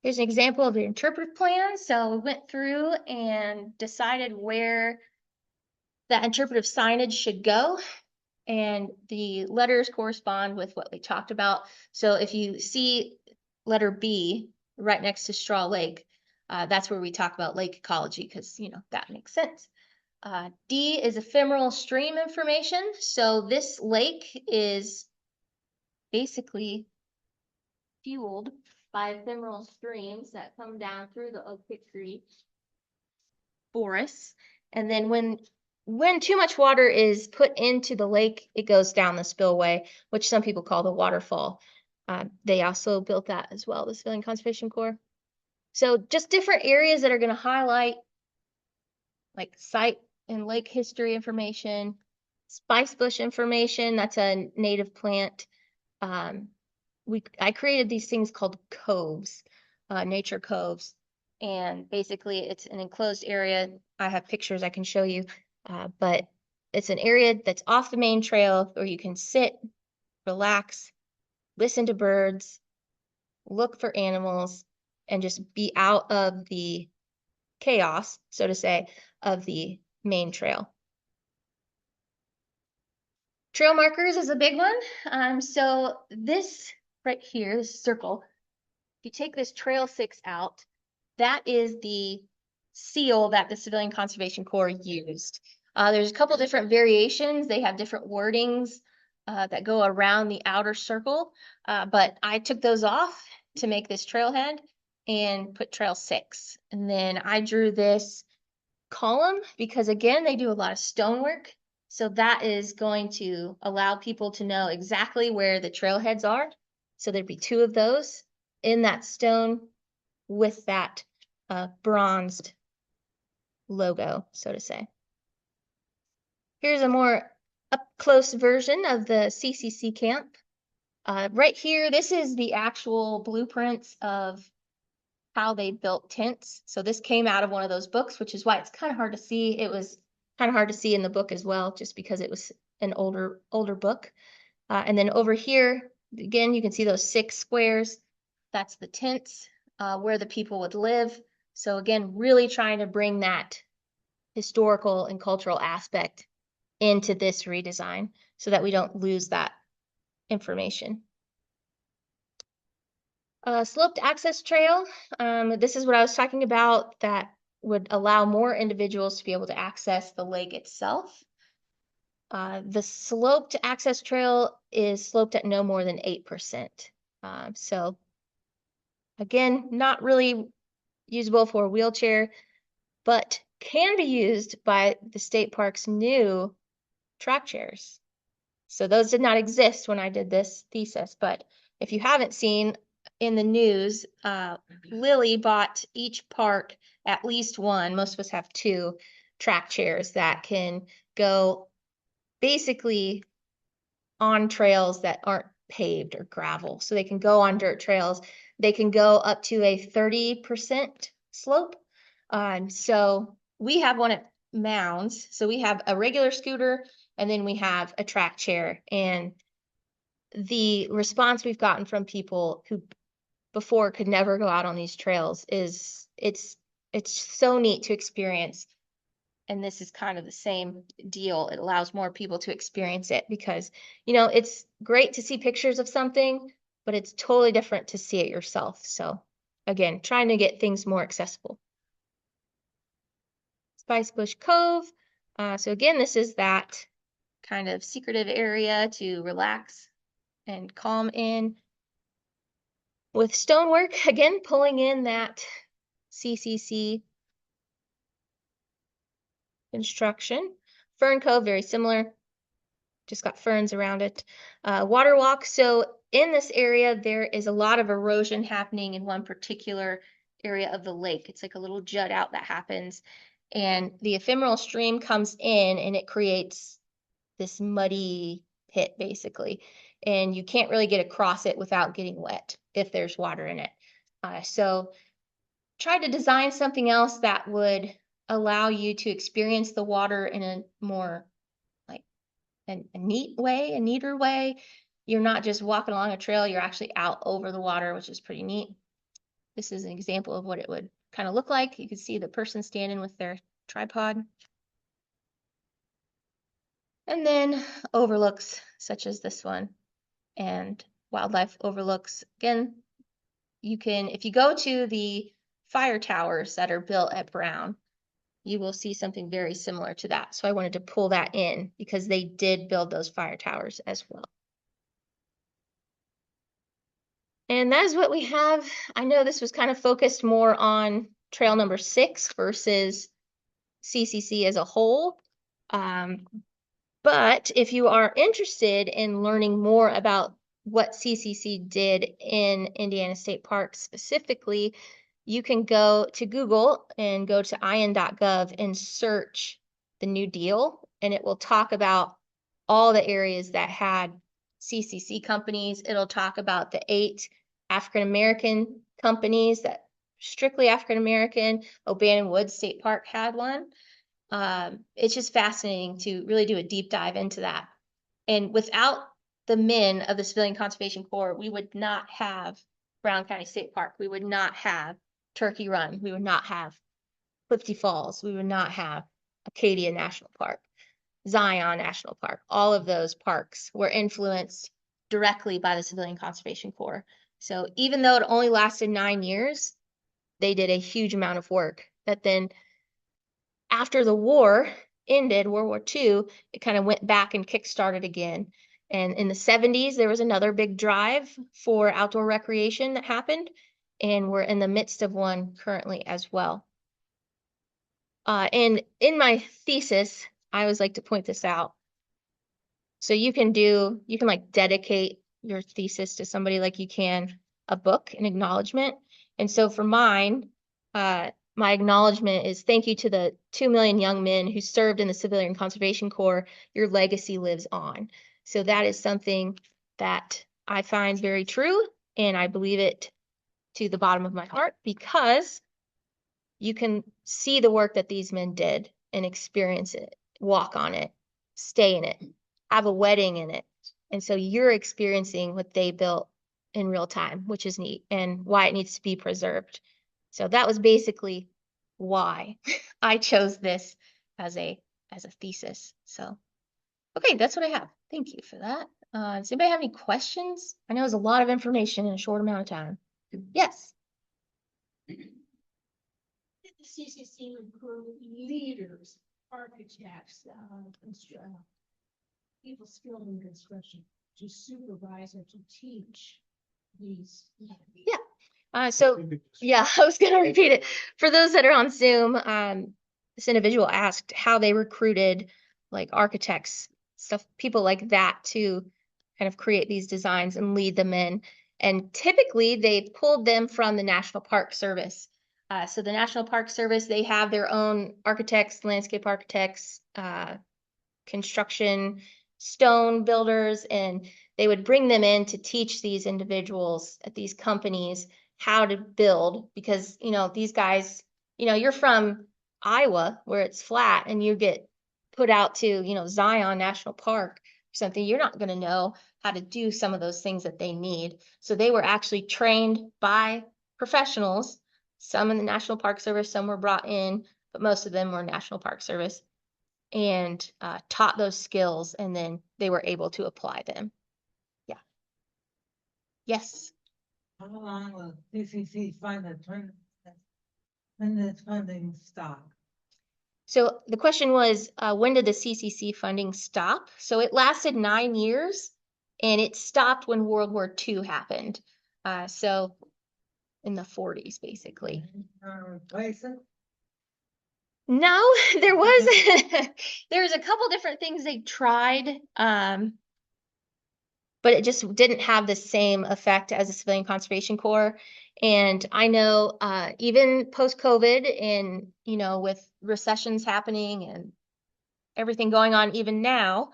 Speaker 2: Here's an example of the interpretive plan. So we went through and decided where that interpretive signage should go, and the letters correspond with what we talked about. So if you see letter B right next to Straw Lake, that's where we talk about lake ecology, because that makes sense. D is ephemeral stream information. So this lake is basically fueled by ephemeral streams that come down through the Oak Hickory forests. And then when too much water is put into the lake, it goes down the spillway, which some people call the waterfall. They also built that as well, the Civilian Conservation Corps. So just different areas that are going to highlight like site and lake history information, spice bush information, that's a native plant. I created these things called coves, nature coves, and basically it's an enclosed area. I have pictures I can show you, but it's an area that's off the main trail where you can sit, relax, listen to birds, look for animals, and just be out of the chaos, so to say, of the main trail. Trail markers is a big one. So this right here, this circle, if you take this Trail 6 out, that is the seal that the Civilian Conservation Corps used. There's a couple different variations. They have different wordings that go around the outer circle, but I took those off to make this trailhead and put Trail 6. And then I drew this column because, again, they do a lot of stonework. So that is going to allow people to know exactly where the trailheads are. So there'd be 2 of those in that stone with that bronzed logo, so to say. Here's a more up-close version of the CCC camp. Right here, this is the actual blueprints of how they built tents. So this came out of one of those books, which is why it's kind of hard to see. It was kind of hard to see in the book as well, just because it was an older book. And then over here, again, you can see those 6 squares. That's the tents where the people would live. So again, really trying to bring that historical and cultural aspect into this redesign so that we don't lose that information. Sloped access trail. This is what I was talking about that would allow more individuals to be able to access the lake itself. The sloped access trail is sloped at no more than 8%. So again, not really usable for a wheelchair, but can be used by the state park's new track chairs. So those did not exist when I did this thesis, but if you haven't seen in the news, Lily bought each park at least one, most of us have 2 track chairs that can go basically on trails that aren't paved or gravel. So they can go on dirt trails. They can go up to a 30% slope. So we have one at Mounds. So we have a regular scooter and then we have a track chair. And the response we've gotten from people who before could never go out on these trails is it's so neat to experience. And this is kind of the same deal. It allows more people to experience it because, you know, it's great to see pictures of something, but it's totally different to see it yourself. So again, trying to get things more accessible. Spicebush Cove. So again, this is that kind of secretive area to relax and calm in. With stonework, again, pulling in that CCC construction. Fern Cove, very similar, just got ferns around it. Water walk, so in this area, there is a lot of erosion happening in one particular area of the lake. It's like a little jut out that happens, and the ephemeral stream comes in and it creates this muddy pit, basically, and you can't really get across it without getting wet if there's water in it. So tried to design something else that would allow you to experience the water in a more like a neater way. You're not just walking along a trail, you're actually out over the water, which is pretty neat. This is an example of what it would kind of look like. You can see the person standing with their tripod. And then overlooks such as this one and wildlife overlooks. Again, you can, if you go to the fire towers that are built at Brown, you will see something very similar to that. So I wanted to pull that in because they did build those fire towers as well. And that is what we have. I know this was kind of focused more on trail number 6 versus CCC as a whole. But if you are interested in learning more about what CCC did in Indiana State Park specifically, you can go to Google and go to in.gov and search the New Deal, and it will talk about all the areas that had CCC companies. It'll talk about the 8 African-American companies that strictly African-American. O'Bannon Woods State Park had one. It's just fascinating to really do a deep dive into that. And without the men of the Civilian Conservation Corps, we would not have Brown County State Park. We would not have Turkey Run. We would not have Clifty Falls. We would not have Acadia National Park. Zion National Park. All of those parks were influenced directly by the Civilian Conservation Corps. So even though it only lasted 9 years, they did a huge amount of work that then after the war ended, World War II, it kind of went back and kickstarted again. And in the 70s, there was another big drive for outdoor recreation that happened, and we're in the midst of one currently as well. And in my thesis, I always like to point this out. So you can like dedicate your thesis to somebody like you can a book, an acknowledgement. And so for mine, my acknowledgement is thank you to the 2 million young men who served in the Civilian Conservation Corps. Your legacy lives on. So that is something that I find very true, and I believe it to the bottom of my heart because you can see the work that these men did and experience it, walk on it, stay in it, have a wedding in it. And so you're experiencing what they built in real time, which is neat and why it needs to be preserved. So that was basically why I chose this as a thesis. So, okay, that's what I have. Thank you for that. Does anybody have any questions? I know it's a lot of information in a short amount of time. Yes.
Speaker 3: Did the CCC recruit leaders, architects, people skilled in construction to supervise or to teach these?
Speaker 2: So yeah, I was gonna repeat it. For those that are on Zoom, this individual asked how they recruited like architects, stuff, people like that to kind of create these designs and lead them in. And typically they pulled them from the National Park Service. So the National Park Service, they have their own architects, landscape architects, construction, stone builders, and they would bring them in to teach these individuals at these companies how to build because, these guys, you're from Iowa where it's flat and you get put out to, Zion National Park or something, you're not going to know how to do some of those things that they need. So they were actually trained by professionals, some in the National Park Service, some were brought in, but most of them were National Park Service, and taught those skills, and then they were able to apply them. Yeah. Yes.
Speaker 4: How long will CCC fund when this funding stop?
Speaker 2: So the question was, when did the CCC funding stop? So it lasted 9 years, and it stopped when World War II happened. So in the 40s, basically.
Speaker 4: Replace it?
Speaker 2: No, there was there was a couple different things they tried, but it just didn't have the same effect as the Civilian Conservation Corps. And I know even post-COVID and, with recessions happening and everything going on even now,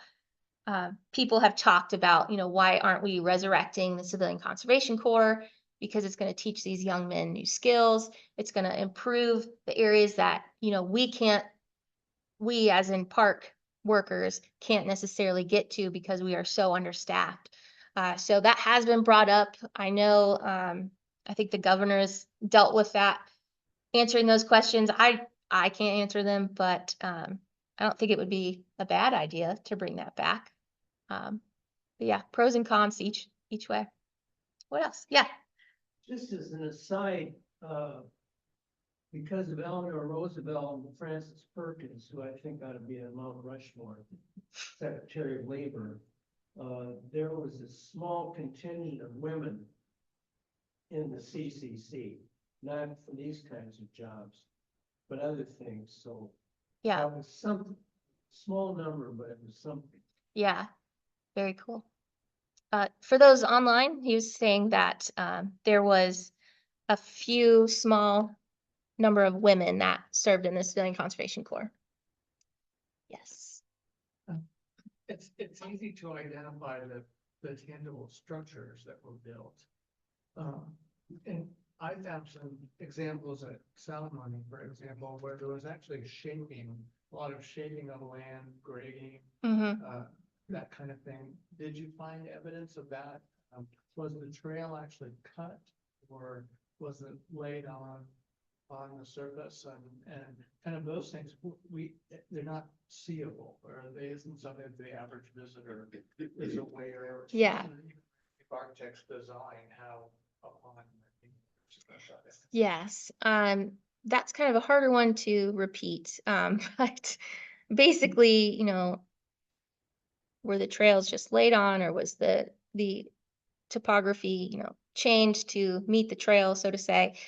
Speaker 2: people have talked about, why aren't we resurrecting the Civilian Conservation Corps? Because it's going to teach these young men new skills. It's going to improve the areas that, we as in park workers can't necessarily get to because we are so understaffed. So that has been brought up. I know, I think the governor's dealt with that, answering those questions. I can't answer them, but I don't think it would be a bad idea to bring that back. But yeah, pros and cons each way. What else? Yeah.
Speaker 5: Just as an aside, because of Eleanor Roosevelt and Francis Perkins, who I think ought to be a Mount Rushmore, Secretary of Labor, there was a small contingent of women in the CCC, not for these kinds of jobs, but other things. So
Speaker 2: Yeah.
Speaker 5: that was some small number, but it was something.
Speaker 2: Yeah. Very cool. For those online, he was saying that there was a few small number of women that served in the Civilian Conservation Corps. Yes.
Speaker 6: It's easy to identify the tangible structures that were built. And I found some examples at Salomon, for example, where there was actually a lot of shaping of land, grading, that kind of thing. Did you find evidence of that? Was the trail actually cut, or was it laid on on the surface and kind of those things, they're not seeable, or they isn't something that the average visitor is aware of.
Speaker 2: Yeah.
Speaker 6: If architects design how a pond.
Speaker 2: Yes, that's kind of a harder one to repeat. But basically, were the trails just laid on, or was the topography, changed to meet the trail, so to say?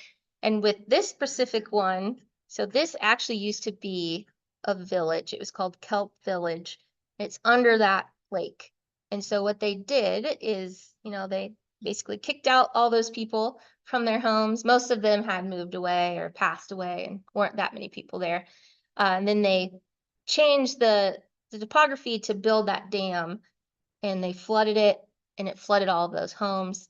Speaker 2: And with this specific one, so this actually used to be a village. It was called Kelp Village. It's under that lake. And so what they did is, they basically kicked out all those people from their homes. Most of them had moved away or passed away and weren't that many people there. And then they changed the topography to build that dam, and they flooded it, and it flooded all of those homes.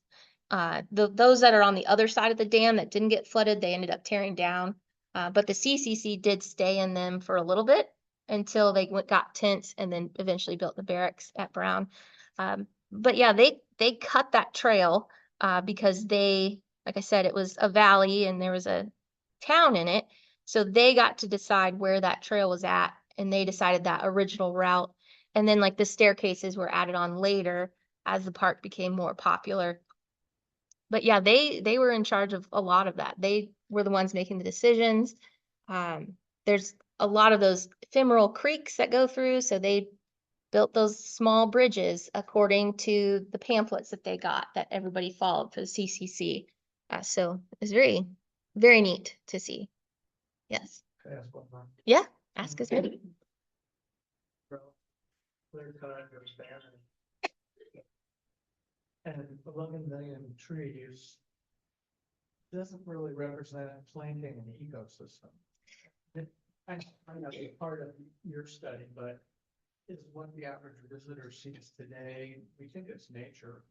Speaker 2: Those that are on the other side of the dam that didn't get flooded, they ended up tearing down. But the CCC did stay in them for a little bit until they got tents and then eventually built the barracks at Brown. But yeah, they cut that trail because like I said, it was a valley and there was a town in it. So they got to decide where that trail was at, and they decided that original route. And then like the staircases were added on later as the park became more popular. But yeah, they were in charge of a lot of that. They were the ones making the decisions. There's a lot of those ephemeral creeks that go through, so they built those small bridges according to the pamphlets that they got that everybody followed for the CCC. So it's very, very neat to see. Yes.
Speaker 6: Can I ask one more?
Speaker 2: Yeah. Ask us. Many.
Speaker 6: Clear cut goes down. And 11 million trees doesn't really represent planting an ecosystem. I know it's part of your study, but is what the average visitor sees today. We think it's nature,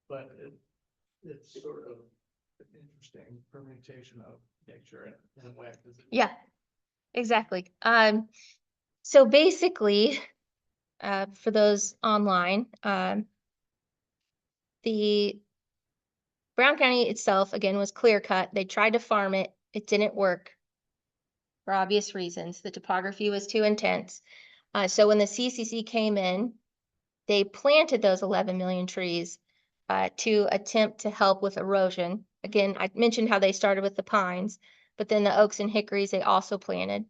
Speaker 6: but it's sort of an interesting permutation of nature in a way.
Speaker 2: Yeah, exactly. So basically, for those online, the Brown County itself, again, was clear cut. They tried to farm it. It didn't work for obvious reasons. The topography was too intense. So when the CCC came in, they planted those 11 million trees to attempt to help with erosion. Again, I mentioned how they started with the pines, but then the oaks and hickories they also planted.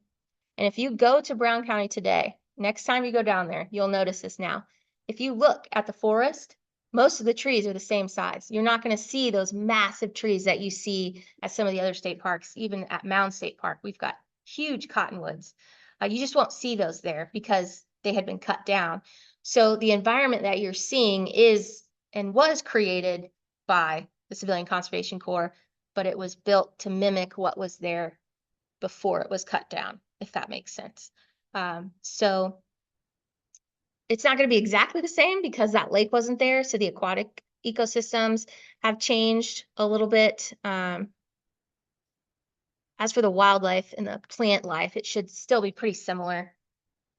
Speaker 2: And if you go to Brown County today, next time you go down there, you'll notice this now. If you look at the forest, most of the trees are the same size. You're not going to see those massive trees that you see at some of the other state parks, even at Mounds State Park. We've got huge cottonwoods. You just won't see those there because they had been cut down. So the environment that you're seeing is and was created by the Civilian Conservation Corps, but it was built to mimic what was there before it was cut down, if that makes sense. So it's not going to be exactly the same because that lake wasn't there. So the aquatic ecosystems have changed a little bit. As for the wildlife and the plant life, it should still be pretty similar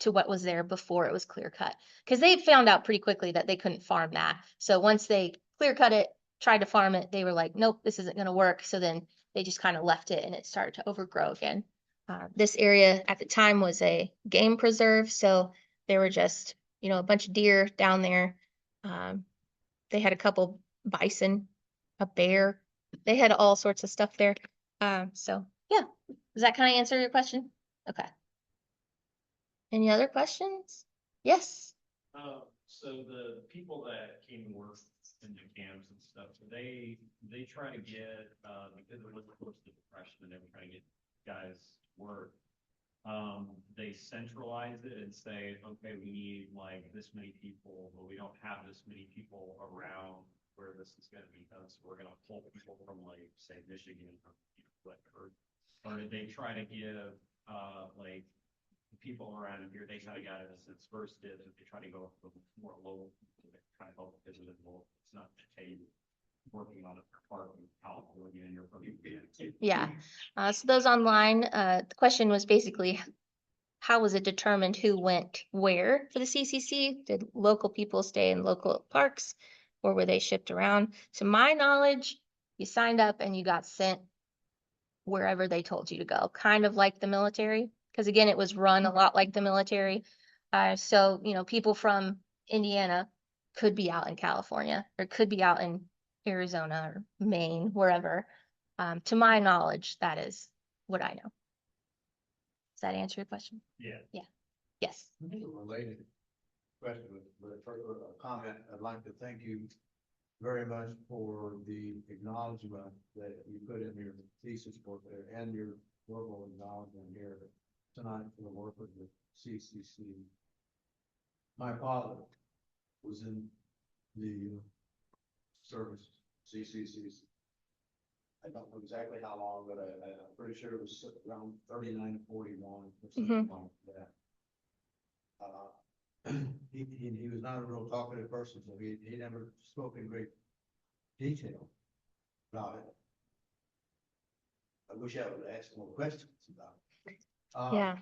Speaker 2: to what was there before it was clear cut. Because they found out pretty quickly that they couldn't farm that. So once they clear cut it, tried to farm it, they were like, nope, this isn't going to work. So then they just kind of left it and it started to overgrow again. This area at the time was a game preserve. So there were just, a bunch of deer down there. They had a couple bison, a bear. They had all sorts of stuff there. So yeah, does that kind of answer your question? Okay. Any other questions? Yes.
Speaker 7: So the people that came to work in the camps and stuff, so they try to get, because it was close to depression and they were trying to get guys to work. They centralize it and say, okay, we need like this many people, but we don't have this many people around where this is going to be done. So we're going to pull people from like, say, Michigan or did they try to give, like, people around here, they kind of got it since first did, if they try to go for more local, kind of help visit more. It's not okay working on a part in California and you're from
Speaker 2: Yeah. So those online, the question was basically, how was it determined who went where for the CCC? Did local people stay in local parks or were they shipped around? To my knowledge, you signed up and you got sent wherever they told you to go, kind of like the military. Because again, it was run a lot like the military. So, you know, people from Indiana could be out in California or could be out in Arizona or Maine, wherever. To my knowledge, that is what I know. Does that answer your question?
Speaker 7: Yeah.
Speaker 2: Yes.
Speaker 8: Related question, but for a comment, I'd like to thank you very much for the acknowledgement that you put in your thesis work there and your verbal acknowledgement here tonight for the work of the CCC. My father was in the service, CCC. I don't know exactly how long, but I'm pretty sure it was around 39 to 41 or something like that. He was not a real talkative person, so he never spoke in great detail about it. I wish I would ask more questions about it.
Speaker 2: Yeah.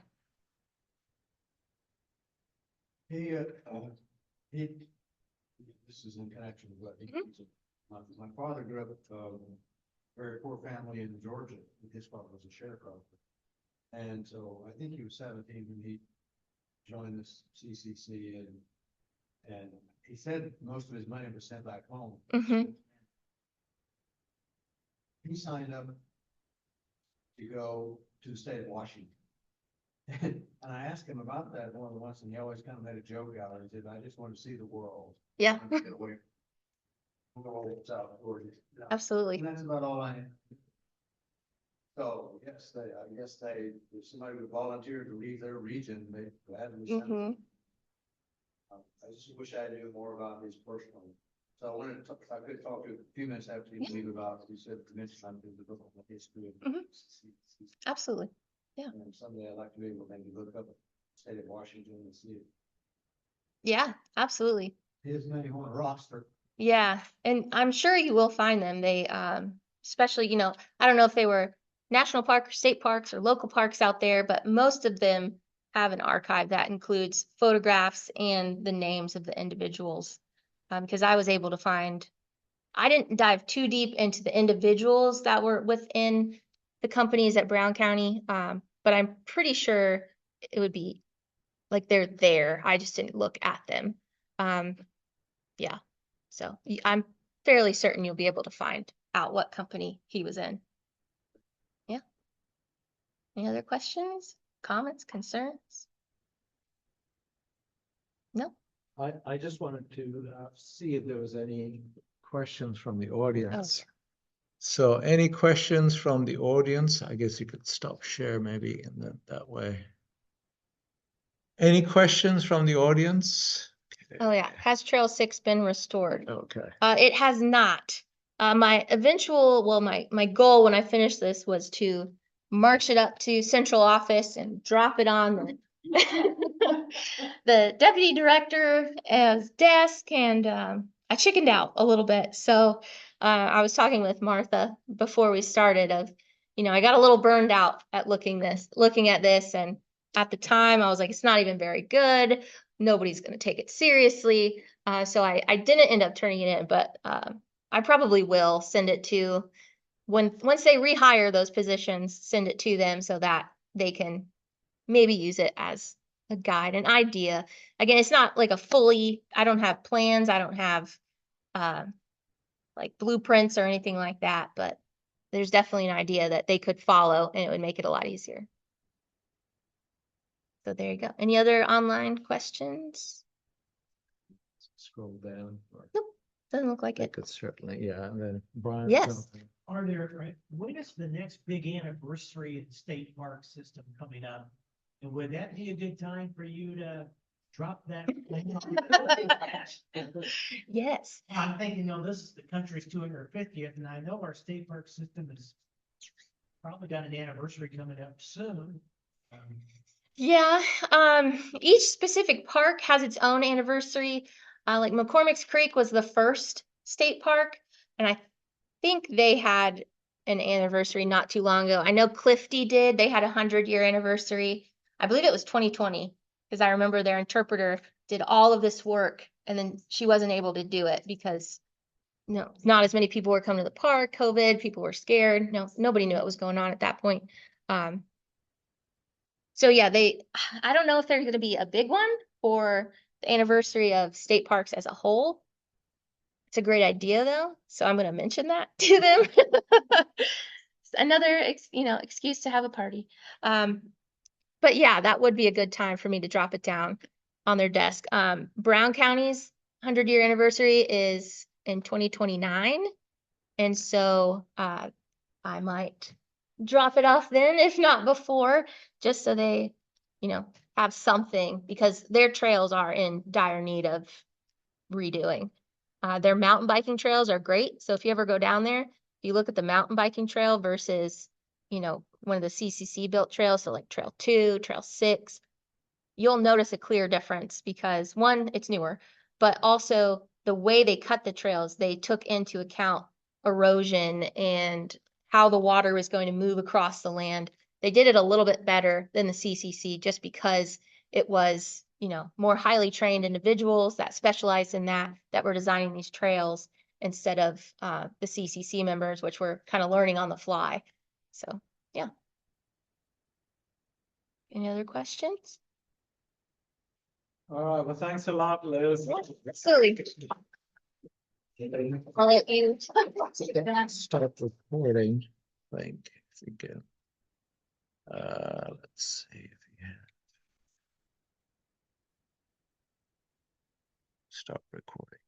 Speaker 8: This is in connection with what my father grew up very poor family in Georgia. His father was a sharecropper. And so I think he was 17 when he joined the CCC, and he said most of his money was sent back home. He signed up to go to the state of Washington. And I asked him about that more than once, and he always kind of made a joke out of it. He said, I just want to see the world.
Speaker 2: Yeah.
Speaker 8: I want to get away from the world South Georgia.
Speaker 2: Absolutely.
Speaker 8: And that's about all I have. So, yes, I guess if somebody would volunteer to leave their region, they gladly send them. I just wish I knew more about his personal. So I wanted to, if I could talk to you a few minutes after you leave about, you said, mention something the book on the history of
Speaker 2: Absolutely.
Speaker 8: and someday I'd like to be able to maybe look up the state of Washington and see it.
Speaker 2: Yeah, absolutely.
Speaker 8: His name on a roster.
Speaker 2: Yeah, and I'm sure you will find them. They, especially, you know, I don't know if they were national park or state parks or local parks out there, but most of them have an archive that includes photographs and the names of the individuals. Because I was able to find, I didn't dive too deep into the individuals that were within the companies at Brown County, but I'm pretty sure it would be like they're there. I just didn't look at them. Yeah. So I'm fairly certain you'll be able to find out what company he was in. Yeah. Any other questions, comments, concerns? No?
Speaker 1: I just wanted to see if there was any questions from the audience. So any questions from the audience? I guess you could stop share maybe in that way. Any questions from the audience?
Speaker 2: Oh yeah. Has Trail 6 been restored?
Speaker 1: Okay.
Speaker 2: It has not. My eventual, well, my goal when I finish this was to march it up to central office and drop it on the deputy director's desk, and I chickened out a little bit. So I was talking with Martha before we started of, you know, I got a little burned out at looking at this, and at the time I was like, it's not even very good. Nobody's going to take it seriously. So I didn't end up turning it in, but I probably will send it to once they rehire those positions, send it to them so that they can maybe use it as a guide, an idea. Again, it's not like I don't have plans. I don't have like blueprints or anything like that, but there's definitely an idea that they could follow and it would make it a lot easier. So there you go. Any other online questions?
Speaker 1: Scroll down.
Speaker 2: Nope, doesn't look like
Speaker 1: I
Speaker 2: it.
Speaker 1: could certainly, yeah, and then Brian.
Speaker 2: Yes.
Speaker 6: Are there, when is the next big anniversary of the state park system coming up? And would that be a good time for you to drop that?
Speaker 2: Yes.
Speaker 6: I'm thinking, this is the country's 250th, and I know our state park system is probably got an anniversary coming up soon.
Speaker 2: Yeah, each specific park has its own anniversary. Like McCormick's Creek was the first state park, and I think they had an anniversary not too long ago. I know Clifty did. They had a 100-year anniversary. I believe it was 2020, because I remember their interpreter did all of this work, and then she wasn't able to do it because no, not as many people were coming to the park, COVID, people were scared. No, nobody knew what was going on at that point. So yeah, I don't know if there's gonna be a big one for the anniversary of state parks as a whole. It's a great idea though, so I'm gonna mention that to them. It's another, excuse to have a party. But yeah, that would be a good time for me to drop it down on their desk. Brown County's 100-year anniversary is in 2029. And so I might drop it off then, if not before, just so they, have something because their trails are in dire need of redoing. Their mountain biking trails are great. So if you ever go down there, you look at the mountain biking trail versus, one of the CCC built trails, so like Trail 2, Trail 6, you'll notice a clear difference because one, it's newer, but also the way they cut the trails, they took into account erosion and how the water was going to move across the land. They did it a little bit better than the CCC just because it was, more highly trained individuals that specialized in that were designing these trails instead of the CCC members, which were kind of learning on the fly. So, yeah. Any other questions?
Speaker 1: All right, well, thanks a lot, Liz.
Speaker 2: Absolutely. I'll let you.
Speaker 1: Start recording, I think, if we can. Let's see if we have. Stop recording.